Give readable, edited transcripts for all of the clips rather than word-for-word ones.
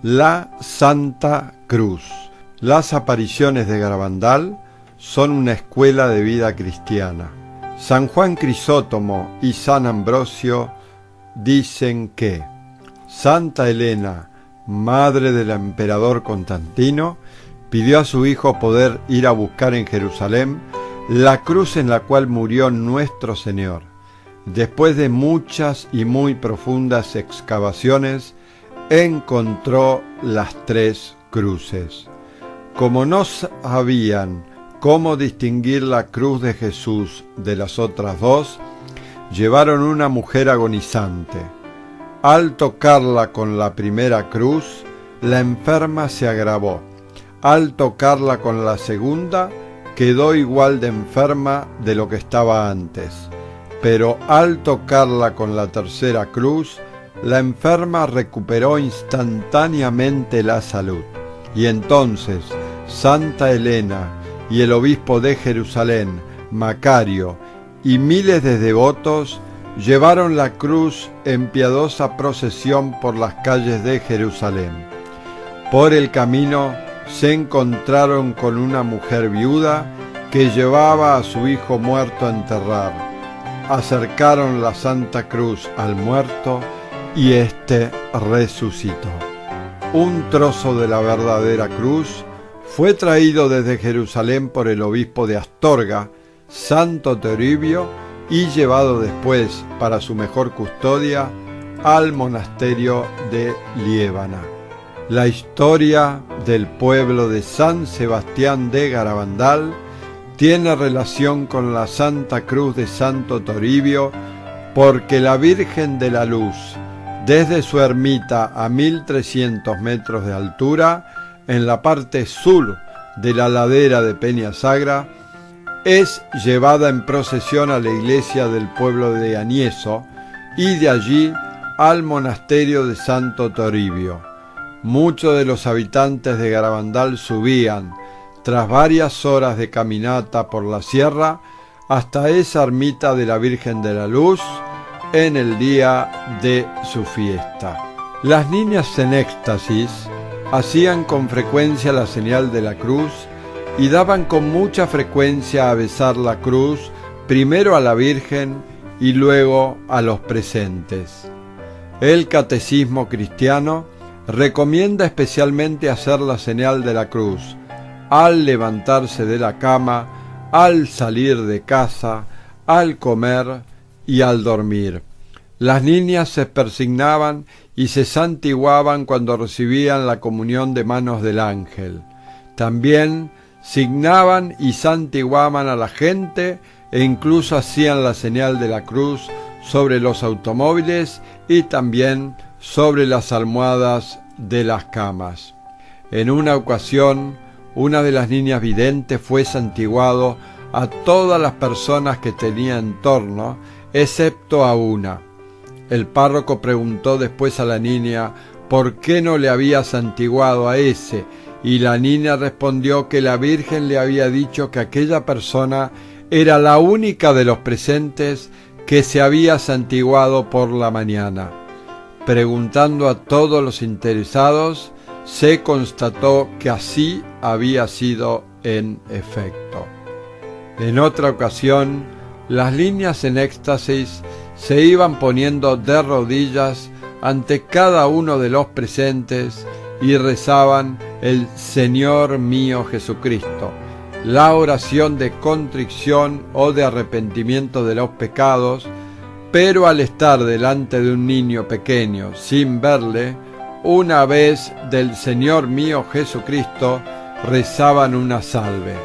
La Santa Cruz. Las apariciones de Garabandal son una escuela de vida cristiana. San Juan Crisóstomo y San Ambrosio dicen que Santa Elena, madre del emperador Constantino, pidió a su hijo poder ir a buscar en Jerusalén la cruz en la cual murió nuestro Señor. Después de muchas y muy profundas excavaciones, encontró las tres cruces. Como no sabían cómo distinguir la cruz de Jesús de las otras dos, llevaron una mujer agonizante. Al tocarla con la primera cruz, la enferma se agravó. Al tocarla con la segunda, quedó igual de enferma de lo que estaba antes. Pero al tocarla con la tercera cruz, la enferma recuperó instantáneamente la salud. Y entonces Santa Elena y el obispo de Jerusalén, Macario, y miles de devotos llevaron la cruz en piadosa procesión por las calles de Jerusalén. Por el camino se encontraron con una mujer viuda que llevaba a su hijo muerto a enterrar. Acercaron la Santa Cruz al muerto y éste resucitó. Un trozo de la verdadera cruz fue traído desde Jerusalén por el obispo de Astorga, Santo Toribio, y llevado después, para su mejor custodia, al monasterio de Liébana. La historia del pueblo de San Sebastián de Garabandal tiene relación con la Santa Cruz de Santo Toribio, porque la Virgen de la Luz, desde su ermita a 1300 metros de altura, en la parte sur de la ladera de Peñasagra, es llevada en procesión a la iglesia del pueblo de Anieso y de allí al monasterio de Santo Toribio. Muchos de los habitantes de Garabandal subían, tras varias horas de caminata por la sierra, hasta esa ermita de la Virgen de la Luz en el día de su fiesta. Las niñas en éxtasis hacían con frecuencia la señal de la cruz y daban con mucha frecuencia a besar la cruz, primero a la Virgen y luego a los presentes. El Catecismo cristiano recomienda especialmente hacer la señal de la cruz al levantarse de la cama, al salir de casa, al comer y al dormir. Las niñas se persignaban y se santiguaban cuando recibían la comunión de manos del ángel. También signaban y santiguaban a la gente e incluso hacían la señal de la cruz sobre los automóviles y también sobre las almohadas de las camas. En una ocasión, una de las niñas videntes fue santiguado a todas las personas que tenía en torno, excepto a una. El párroco preguntó después a la niña por qué no le había santiguado a ese, y la niña respondió que la Virgen le había dicho que aquella persona era la única de los presentes que se había santiguado por la mañana. Preguntando a todos los interesados, se constató que así había sido en efecto. En otra ocasión, las niñas en éxtasis se iban poniendo de rodillas ante cada uno de los presentes y rezaban el Señor mío Jesucristo, la oración de contrición o de arrepentimiento de los pecados, pero al estar delante de un niño pequeño sin verle, una vez del Señor mío Jesucristo rezaban una salve.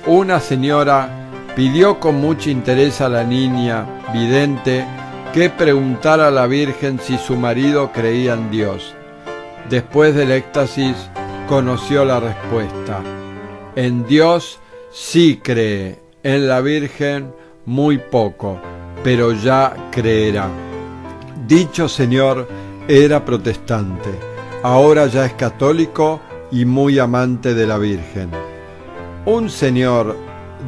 Una señora pidió con mucho interés a la niña vidente que preguntara a la Virgen si su marido creía en Dios. Después del éxtasis conoció la respuesta: en Dios sí cree, en la Virgen muy poco, pero ya creerá. Dicho señor era protestante, ahora ya es católico y muy amante de la Virgen. Un señor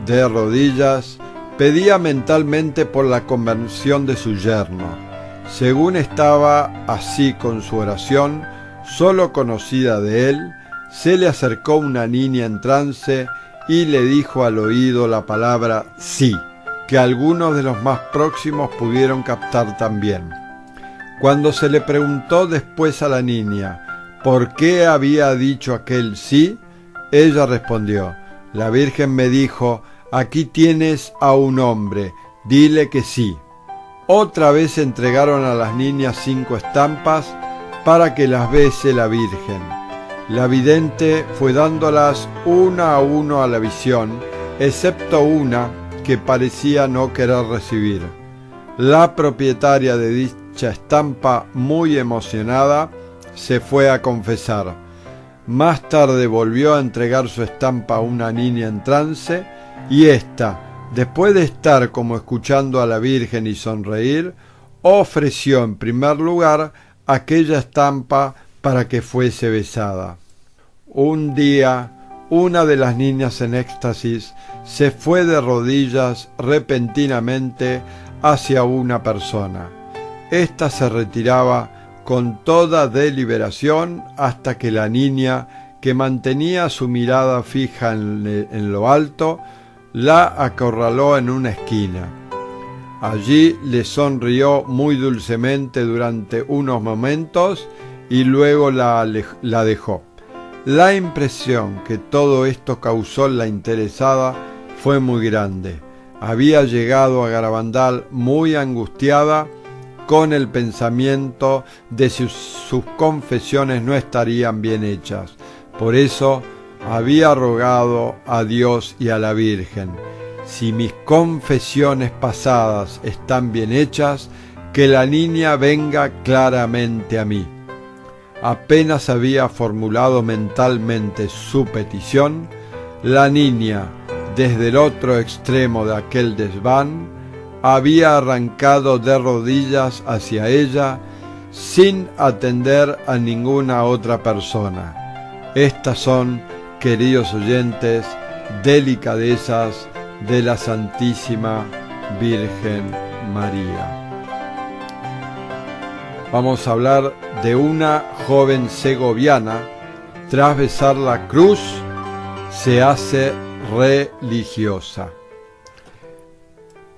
de rodillas pedía mentalmente por la conversión de su yerno. Según estaba así con su oración, solo conocida de él, se le acercó una niña en trance y le dijo al oído la palabra sí, que algunos de los más próximos pudieron captar también. Cuando se le preguntó después a la niña por qué había dicho aquel sí, ella respondió: la Virgen me dijo, aquí tienes a un hombre, dile que sí. Otra vez entregaron a las niñas 5 estampas para que las bese la Virgen. La vidente fue dándolas una a uno a la visión, excepto una que parecía no querer recibir. La propietaria de dicha estampa, muy emocionada, se fue a confesar. Más tarde volvió a entregar su estampa a una niña en trance y ésta, después de estar como escuchando a la Virgen y sonreír, ofreció en primer lugar aquella estampa para que fuese besada. Un día, una de las niñas en éxtasis se fue de rodillas repentinamente hacia una persona. Ésta se retiraba con toda deliberación hasta que la niña, que mantenía su mirada fija en lo alto, la acorraló en una esquina. Allí le sonrió muy dulcemente durante unos momentos y luego la dejó. La impresión que todo esto causó en la interesada fue muy grande. Había llegado a Garabandal muy angustiada con el pensamiento de si sus confesiones no estarían bien hechas. Por eso había rogado a Dios y a la Virgen: si mis confesiones pasadas están bien hechas, que la niña venga claramente a mí. Apenas había formulado mentalmente su petición, la niña, desde el otro extremo de aquel desván, había arrancado de rodillas hacia ella sin atender a ninguna otra persona. Estas son, queridos oyentes, delicadezas de la Santísima Virgen María. Vamos a hablar de una joven segoviana, tras besar la cruz, se hace religiosa.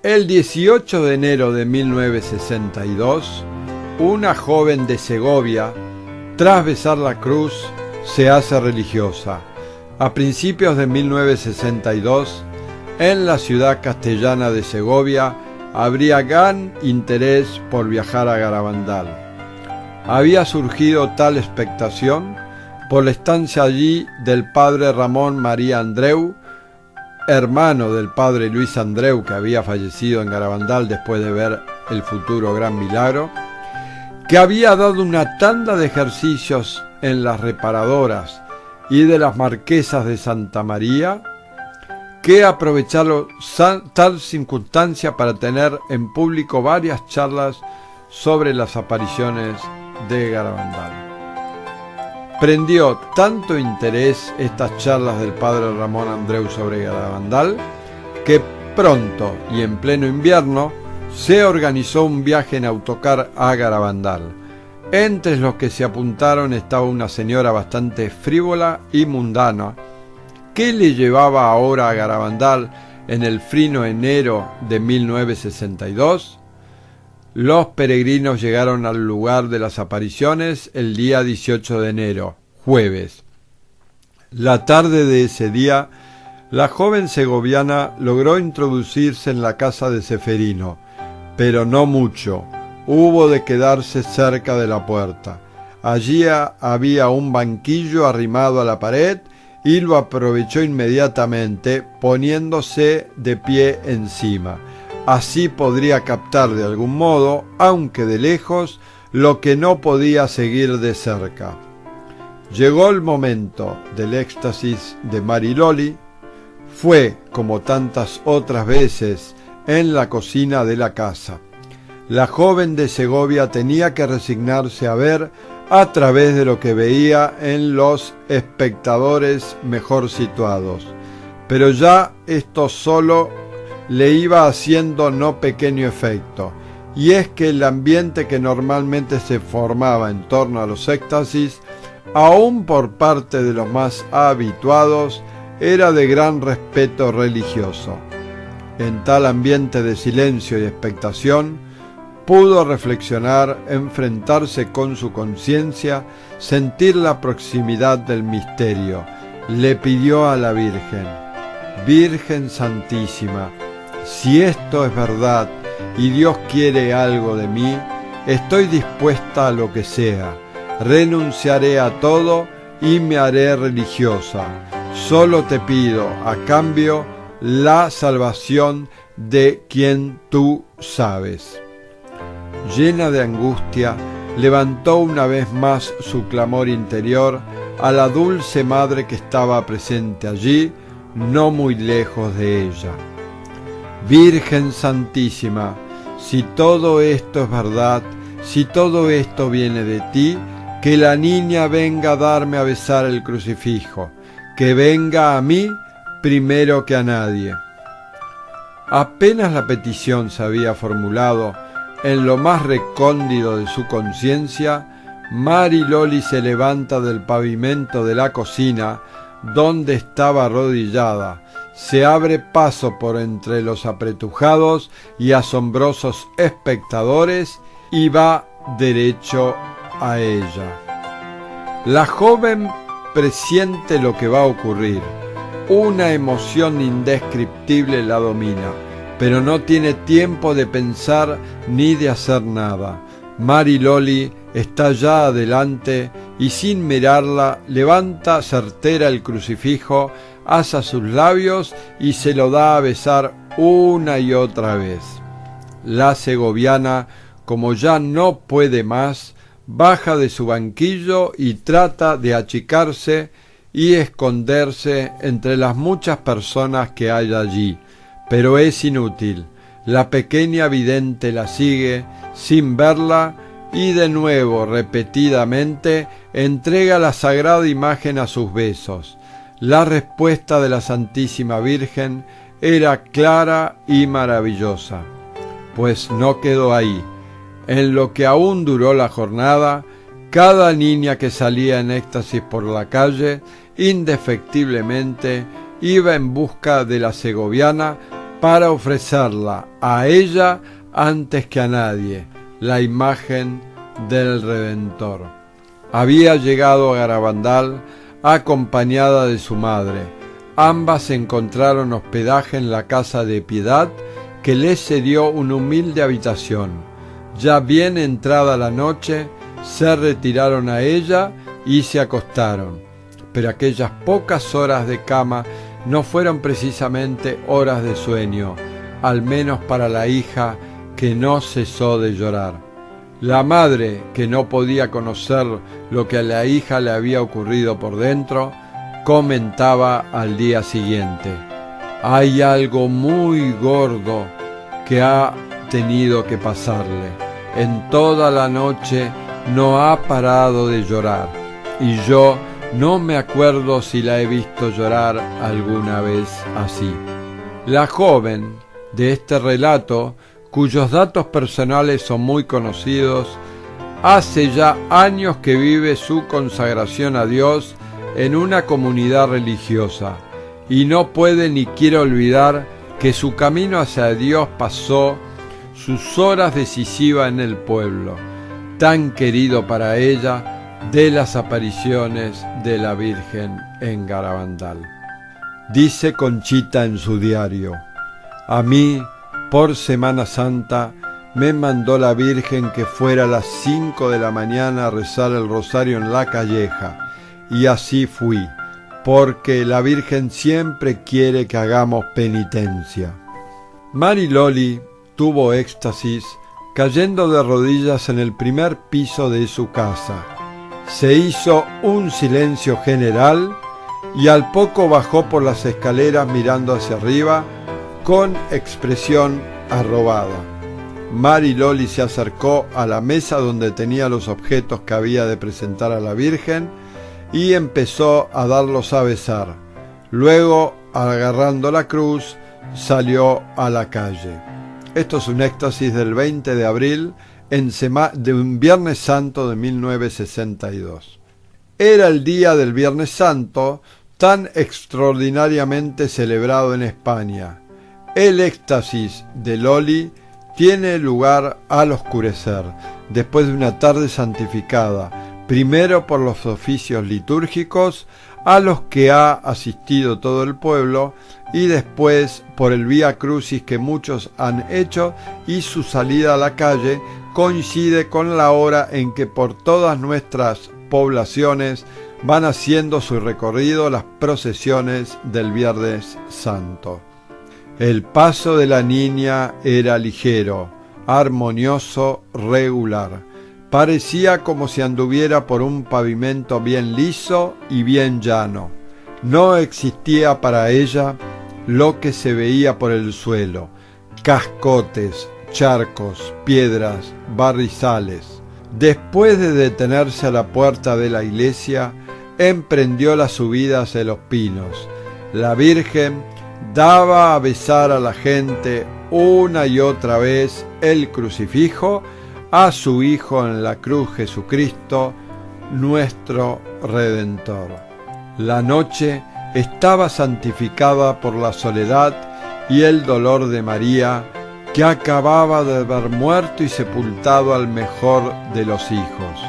El 18 de enero de 1962, una joven de Segovia, tras besar la cruz, se hace religiosa. A principios de 1962, en la ciudad castellana de Segovia, habría gran interés por viajar a Garabandal. Había surgido tal expectación por la estancia allí del padre Ramón María Andreu, hermano del padre Luis Andreu, que había fallecido en Garabandal después de ver el futuro gran milagro, que había dado una tanda de ejercicios en las reparadoras y de las marquesas de Santa María, que aprovecharon tal circunstancia para tener en público varias charlas sobre las apariciones de Garabandal. Prendió tanto interés estas charlas del padre Ramón Andreu sobre Garabandal que pronto y en pleno invierno se organizó un viaje en autocar a Garabandal. Entre los que se apuntaron estaba una señora bastante frívola y mundana que le llevaba ahora a Garabandal en el frío enero de 1962. Los peregrinos llegaron al lugar de las apariciones el día 18 de enero, jueves. La tarde de ese día, la joven segoviana logró introducirse en la casa de Ceferino, pero no mucho. Hubo de quedarse cerca de la puerta. Allí había un banquillo arrimado a la pared y lo aprovechó inmediatamente poniéndose de pie encima. Así podría captar de algún modo, aunque de lejos, lo que no podía seguir de cerca. Llegó el momento del éxtasis de Mariloli. Fue, como tantas otras veces, en la cocina de la casa. La joven de Segovia tenía que resignarse a ver a través de lo que veía en los espectadores mejor situados. Pero ya esto solo le iba haciendo no pequeño efecto, y es que el ambiente que normalmente se formaba en torno a los éxtasis aún por parte de los más habituados, era de gran respeto religioso. En tal ambiente de silencio y expectación, pudo reflexionar, enfrentarse con su conciencia, sentir la proximidad del misterio. Le pidió a la Virgen: Virgen Santísima, si esto es verdad y Dios quiere algo de mí, estoy dispuesta a lo que sea, renunciaré a todo y me haré religiosa. Solo te pido, a cambio, la salvación de quien tú sabes. Llena de angustia, levantó una vez más su clamor interior a la dulce madre que estaba presente allí, no muy lejos de ella. Virgen Santísima, si todo esto es verdad, si todo esto viene de ti, que la niña venga a darme a besar el crucifijo, que venga a mí primero que a nadie. Apenas la petición se había formulado, en lo más recóndito de su conciencia, Mariloli se levanta del pavimento de la cocina, donde estaba arrodillada, se abre paso por entre los apretujados y asombrosos espectadores y va derecho a ella. La joven presiente lo que va a ocurrir. Una emoción indescriptible la domina, pero no tiene tiempo de pensar ni de hacer nada. Mariloli está ya adelante y sin mirarla levanta certera el crucifijo, asa sus labios y se lo da a besar una y otra vez. La segoviana, como ya no puede más, baja de su banquillo y trata de achicarse y esconderse entre las muchas personas que hay allí, pero es inútil. La pequeña vidente la sigue sin verla y de nuevo, repetidamente, entrega la sagrada imagen a sus besos. La respuesta de la Santísima Virgen era clara y maravillosa, pues no quedó ahí. En lo que aún duró la jornada, cada niña que salía en éxtasis por la calle, indefectiblemente iba en busca de la segoviana para ofrecerla a ella antes que a nadie, la imagen del Redentor. Había llegado a Garabandal acompañada de su madre. Ambas encontraron hospedaje en la casa de Piedad, que les cedió una humilde habitación. Ya bien entrada la noche, se retiraron a ella y se acostaron. Pero aquellas pocas horas de cama no fueron precisamente horas de sueño, al menos para la hija, que no cesó de llorar. La madre, que no podía conocer lo que a la hija le había ocurrido por dentro, comentaba al día siguiente: hay algo muy gordo que ha tenido que pasarle. En toda la noche no ha parado de llorar, y yo no me acuerdo si la he visto llorar alguna vez así. La joven de este relato, cuyos datos personales son muy conocidos, hace ya años que vive su consagración a Dios en una comunidad religiosa, y no puede ni quiere olvidar que su camino hacia Dios pasó sus horas decisivas en el pueblo, tan querido para ella, de las apariciones de la Virgen en Garabandal. Dice Conchita en su diario: a mí, por Semana Santa, me mandó la Virgen que fuera a las 5 de la mañana a rezar el rosario en la calleja, y así fui, porque la Virgen siempre quiere que hagamos penitencia. Mariloli tuvo éxtasis cayendo de rodillas en el primer piso de su casa. Se hizo un silencio general y al poco bajó por las escaleras mirando hacia arriba con expresión arrobada. Mariloli se acercó a la mesa donde tenía los objetos que había de presentar a la Virgen y empezó a darlos a besar. Luego, agarrando la cruz, salió a la calle. Esto es un éxtasis del 20 de abril de un Viernes Santo de 1962. Era el día del Viernes Santo, tan extraordinariamente celebrado en España. El éxtasis de Loli tiene lugar al oscurecer, después de una tarde santificada, primero por los oficios litúrgicos a los que ha asistido todo el pueblo y después por el Vía Crucis que muchos han hecho, y su salida a la calle coincide con la hora en que por todas nuestras poblaciones van haciendo su recorrido las procesiones del Viernes Santo. El paso de la niña era ligero, armonioso, regular. Parecía como si anduviera por un pavimento bien liso y bien llano. No existía para ella lo que se veía por el suelo: cascotes, charcos, piedras, barrizales. Después de detenerse a la puerta de la iglesia, emprendió la subida hacia los pinos. La Virgen daba a besar a la gente una y otra vez el crucifijo, a su Hijo en la cruz, Jesucristo, nuestro Redentor. La noche estaba santificada por la soledad y el dolor de María, que acababa de ver muerto y sepultado al mejor de los hijos.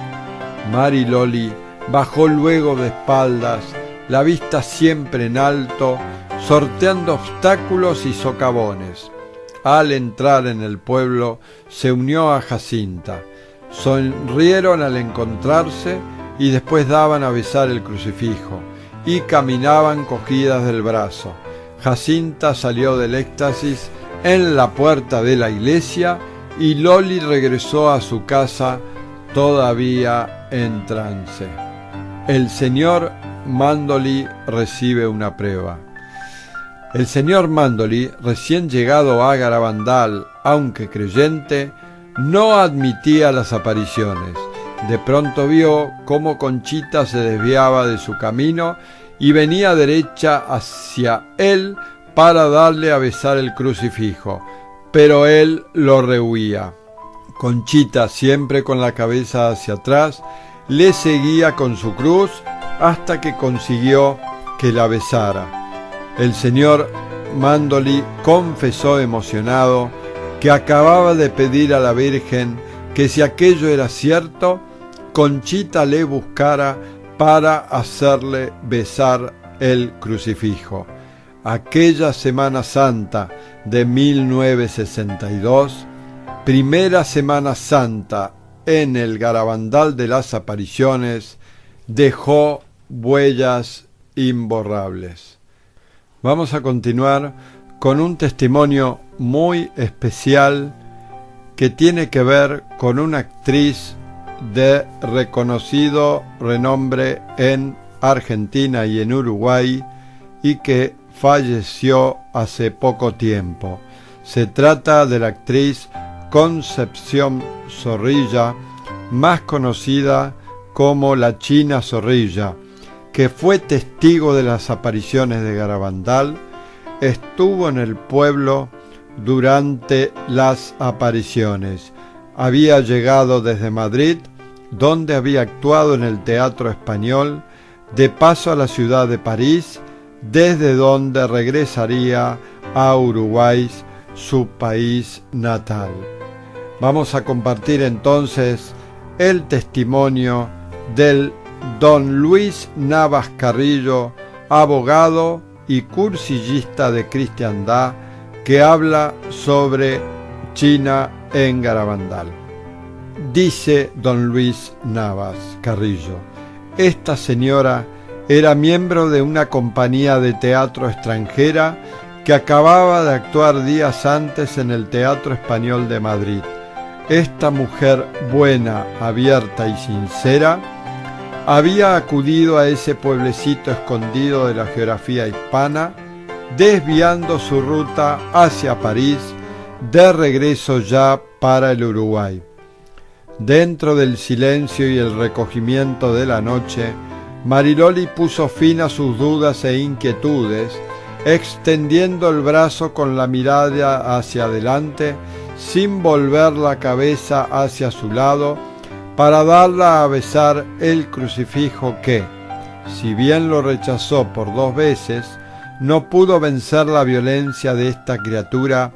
Mariloli bajó luego de espaldas, la vista siempre en alto, sorteando obstáculos y socavones. Al entrar en el pueblo se unió a Jacinta. Sonrieron al encontrarse y después daban a besar el crucifijo y caminaban cogidas del brazo. Jacinta salió del éxtasis en la puerta de la iglesia y Loli regresó a su casa todavía en trance. El señor Mandoli recibe una prueba. El señor Mandoli, recién llegado a Garabandal, aunque creyente, no admitía las apariciones. De pronto vio cómo Conchita se desviaba de su camino y venía derecha hacia él para darle a besar el crucifijo, pero él lo rehuía. Conchita, siempre con la cabeza hacia atrás, le seguía con su cruz hasta que consiguió que la besara. El señor Mandoli confesó emocionado que acababa de pedir a la Virgen que, si aquello era cierto, Conchita le buscara para hacerle besar el crucifijo. Aquella Semana Santa de 1962, primera Semana Santa en el Garabandal de las Apariciones, dejó huellas imborrables. Vamos a continuar con un testimonio muy especial que tiene que ver con una actriz de reconocido renombre en Argentina y en Uruguay y que falleció hace poco tiempo. Se trata de la actriz Concepción Zorrilla, más conocida como la China Zorrilla, que fue testigo de las apariciones de Garabandal, estuvo en el pueblo durante las apariciones. Había llegado desde Madrid, donde había actuado en el Teatro Español, de paso a la ciudad de París, desde donde regresaría a Uruguay, su país natal. Vamos a compartir entonces el testimonio del don Luis Navas Carrillo, abogado y cursillista de cristiandad, que habla sobre China en Garabandal. Dice don Luis Navas Carrillo: esta señora era miembro de una compañía de teatro extranjera que acababa de actuar días antes en el Teatro Español de Madrid. Esta mujer buena, abierta y sincera había acudido a ese pueblecito escondido de la geografía hispana, desviando su ruta hacia París, de regreso ya para el Uruguay. Dentro del silencio y el recogimiento de la noche, Mariloli puso fin a sus dudas e inquietudes, extendiendo el brazo con la mirada hacia adelante, sin volver la cabeza hacia su lado, para darla a besar el crucifijo que, si bien lo rechazó por 2 veces, no pudo vencer la violencia de esta criatura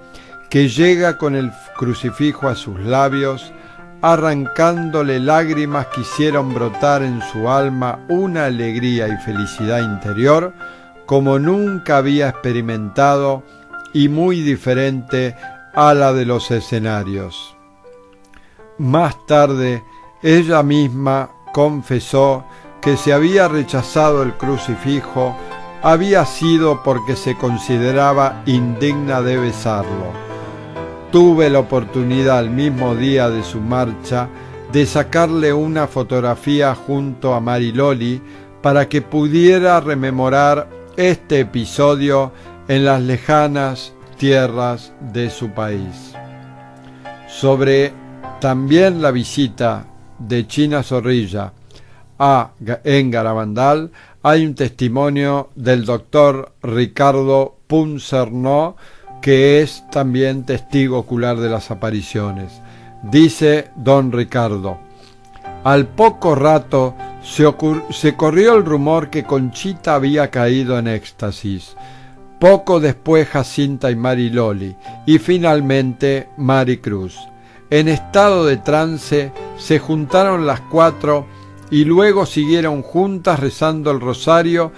que llega con el crucifijo a sus labios, arrancándole lágrimas que hicieron brotar en su alma una alegría y felicidad interior como nunca había experimentado y muy diferente a la de los escenarios. Más tarde, ella misma confesó que si había rechazado el crucifijo, había sido porque se consideraba indigna de besarlo. Tuve la oportunidad el mismo día de su marcha de sacarle una fotografía junto a Mariloli para que pudiera rememorar este episodio en las lejanas tierras de su país. Sobre también la visita de China Zorrilla en Garabandal hay un testimonio del doctor Ricardo Punzernó, que es también testigo ocular de las apariciones. Dice don Ricardo: al poco rato se corrió el rumor que Conchita había caído en éxtasis. Poco después Jacinta y Mariloli, y finalmente Maricruz. En estado de trance se juntaron las 4 y luego siguieron juntas rezando el rosario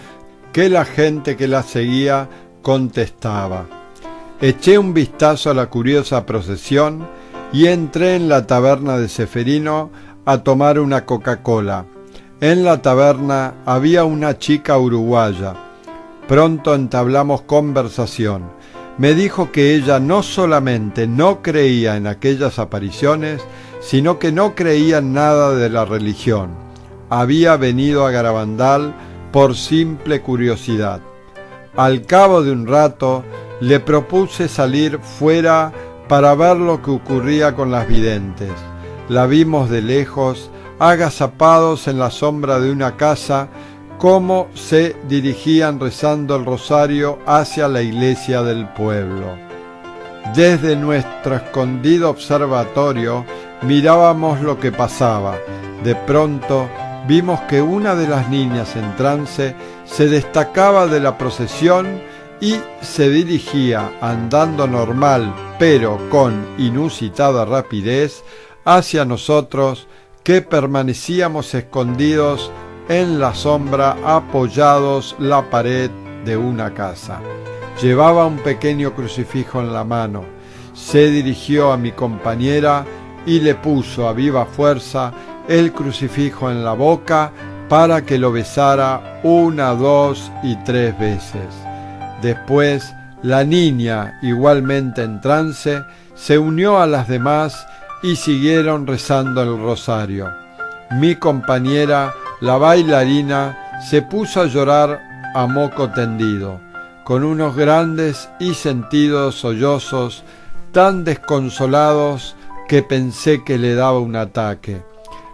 que la gente que las seguía contestaba. Eché un vistazo a la curiosa procesión y entré en la taberna de Ceferino a tomar una Coca-Cola. En la taberna había una chica uruguaya. Pronto entablamos conversación. Me dijo que ella no solamente no creía en aquellas apariciones, sino que no creía en nada de la religión. Había venido a Garabandal por simple curiosidad. Al cabo de un rato, le propuse salir fuera para ver lo que ocurría con las videntes. La vimos de lejos, agazapados en la sombra de una casa, cómo se dirigían rezando el rosario hacia la iglesia del pueblo. Desde nuestro escondido observatorio mirábamos lo que pasaba. De pronto vimos que una de las niñas en trance se destacaba de la procesión y se dirigía, andando normal pero con inusitada rapidez, hacia nosotros, que permanecíamos escondidos en la sombra apoyados la pared de una casa. Llevaba un pequeño crucifijo en la mano. Se dirigió a mi compañera y le puso a viva fuerza el crucifijo en la boca para que lo besara 1, 2 y 3 veces. Después, la niña, igualmente en trance, se unió a las demás y siguieron rezando el rosario. Mi compañera, la bailarina, se puso a llorar a moco tendido, con unos grandes y sentidos sollozos tan desconsolados que pensé que le daba un ataque.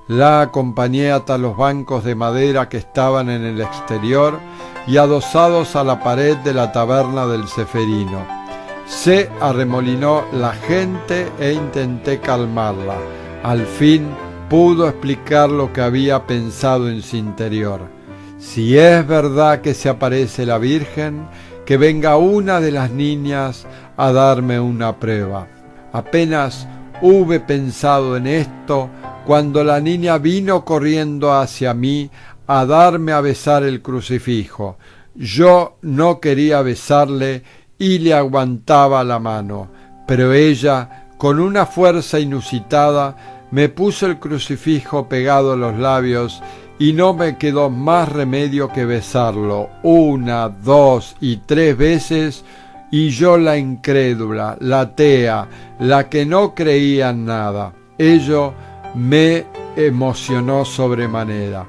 La acompañé hasta los bancos de madera que estaban en el exterior y adosados a la pared de la taberna del Ceferino. Se arremolinó la gente e intenté calmarla. Al fin pudo explicar lo que había pensado en su interior. Si es verdad que se aparece la Virgen, que venga una de las niñas a darme una prueba. Apenas hube pensado en esto cuando la niña vino corriendo hacia mí a darme a besar el crucifijo. Yo no quería besarle y le aguantaba la mano, pero ella, con una fuerza inusitada, me puso el crucifijo pegado a los labios y no me quedó más remedio que besarlo 1, 2 y 3 veces, y yo, la incrédula, la atea, la que no creía en nada. Ello me emocionó sobremanera.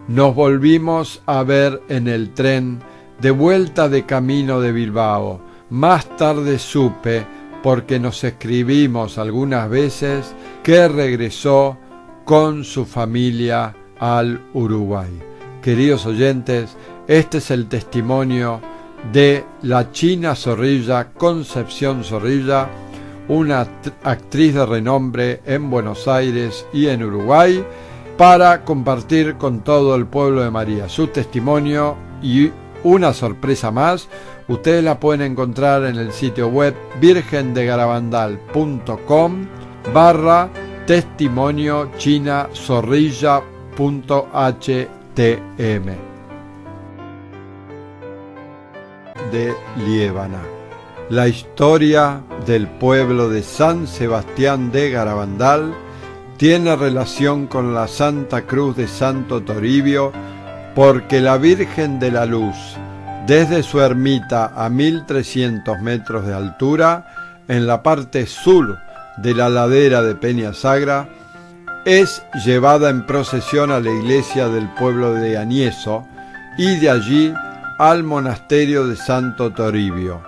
Nos volvimos a ver en el tren de vuelta de camino de Bilbao. Más tarde supe, porque nos escribimos algunas veces, que regresó con su familia al Uruguay. Queridos oyentes, este es el testimonio de la China Zorrilla, Concepción Zorrilla, una actriz de renombre en Buenos Aires y en Uruguay, para compartir con todo el pueblo de María su testimonio y una sorpresa más. Ustedes la pueden encontrar en el sitio web virgendegarabandal.com/testimonio chinazorrilla.htm de Liébana. La historia del pueblo de San Sebastián de Garabandal tiene relación con la Santa Cruz de Santo Toribio, porque la Virgen de la Luz, desde su ermita a 1300 metros de altura, en la parte sur de la ladera de Peñasagra, es llevada en procesión a la iglesia del pueblo de Añeso y de allí al monasterio de Santo Toribio.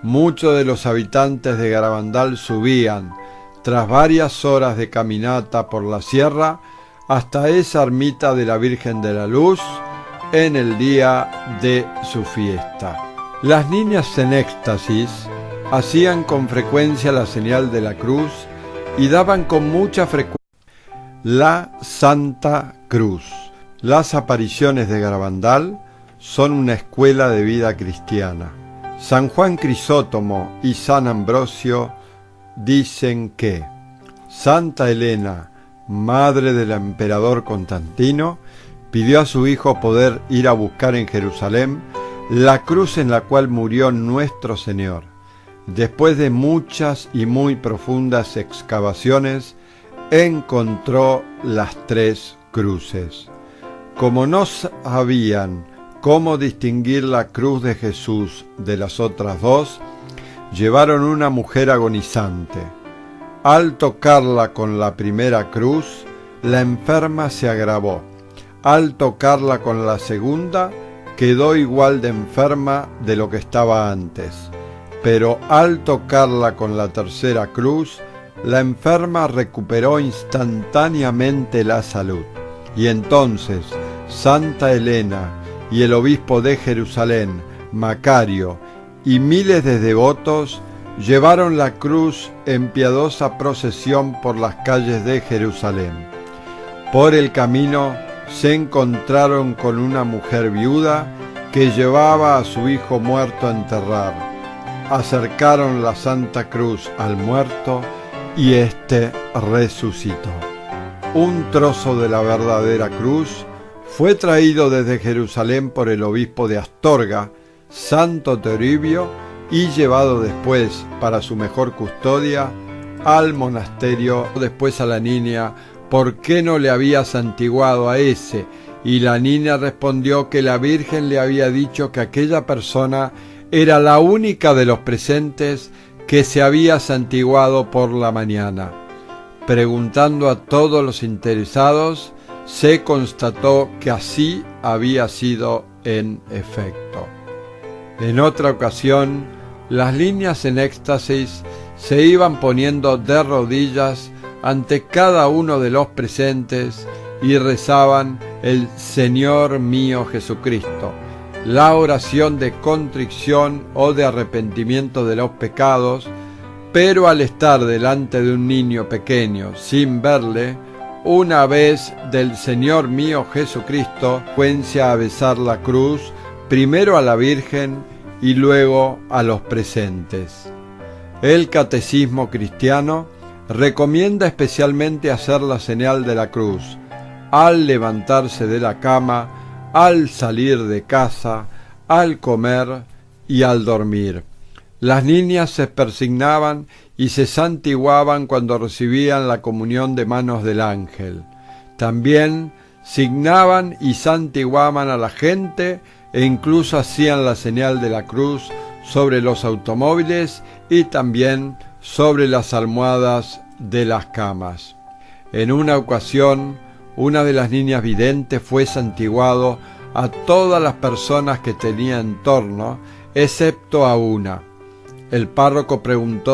Muchos de los habitantes de Garabandal subían, tras varias horas de caminata por la sierra, hasta esa ermita de la Virgen de la Luz en el día de su fiesta. Las niñas en éxtasis hacían con frecuencia la señal de la cruz y daban con mucha frecuencia la Santa Cruz. Las apariciones de Garabandal son una escuela de vida cristiana. San Juan Crisótomo y San Ambrosio dicen que Santa Elena, madre del emperador Constantino, pidió a su hijo poder ir a buscar en Jerusalén la cruz en la cual murió nuestro Señor. Después de muchas y muy profundas excavaciones, encontró las tres cruces. Como no sabían cómo distinguir la cruz de Jesús de las otras dos, llevaron una mujer agonizante. Al tocarla con la primera cruz, la enferma se agravó. Al tocarla con la segunda, quedó igual de enferma de lo que estaba antes. Pero al tocarla con la tercera cruz, la enferma recuperó instantáneamente la salud. Y entonces Santa Elena y el obispo de Jerusalén, Macario, y miles de devotos llevaron la cruz en piadosa procesión por las calles de Jerusalén. Por el camino se encontraron con una mujer viuda que llevaba a su hijo muerto a enterrar. Acercaron la Santa Cruz al muerto y éste resucitó. Un trozo de la verdadera cruz fue traído desde Jerusalén por el obispo de Astorga, Santo Toribio, y llevado después, para su mejor custodia, al monasterio. Después a la niña: ¿por qué no le había santiguado a ese? Y la niña respondió que la Virgen le había dicho que aquella persona era la única de los presentes que se había santiguado por la mañana. Preguntando a todos los interesados, se constató que así había sido en efecto. En otra ocasión, las niñas en éxtasis se iban poniendo de rodillas ante cada uno de los presentes y rezaban el Señor mío Jesucristo, la oración de contrición o de arrepentimiento de los pecados, pero al estar delante de un niño pequeño sin verle, una vez del Señor mío Jesucristo, frecuencia a besar la cruz, primero a la Virgen y luego a los presentes. El Catecismo Cristiano recomienda especialmente hacer la señal de la cruz al levantarse de la cama, al salir de casa, al comer y al dormir. Las niñas se persignaban y se santiguaban cuando recibían la comunión de manos del ángel. También signaban y santiguaban a la gente e incluso hacían la señal de la cruz sobre los automóviles y también sobre las almohadas de las camas. En una ocasión, una de las niñas videntes fue santiguado a todas las personas que tenía en torno, excepto a una. El párroco preguntó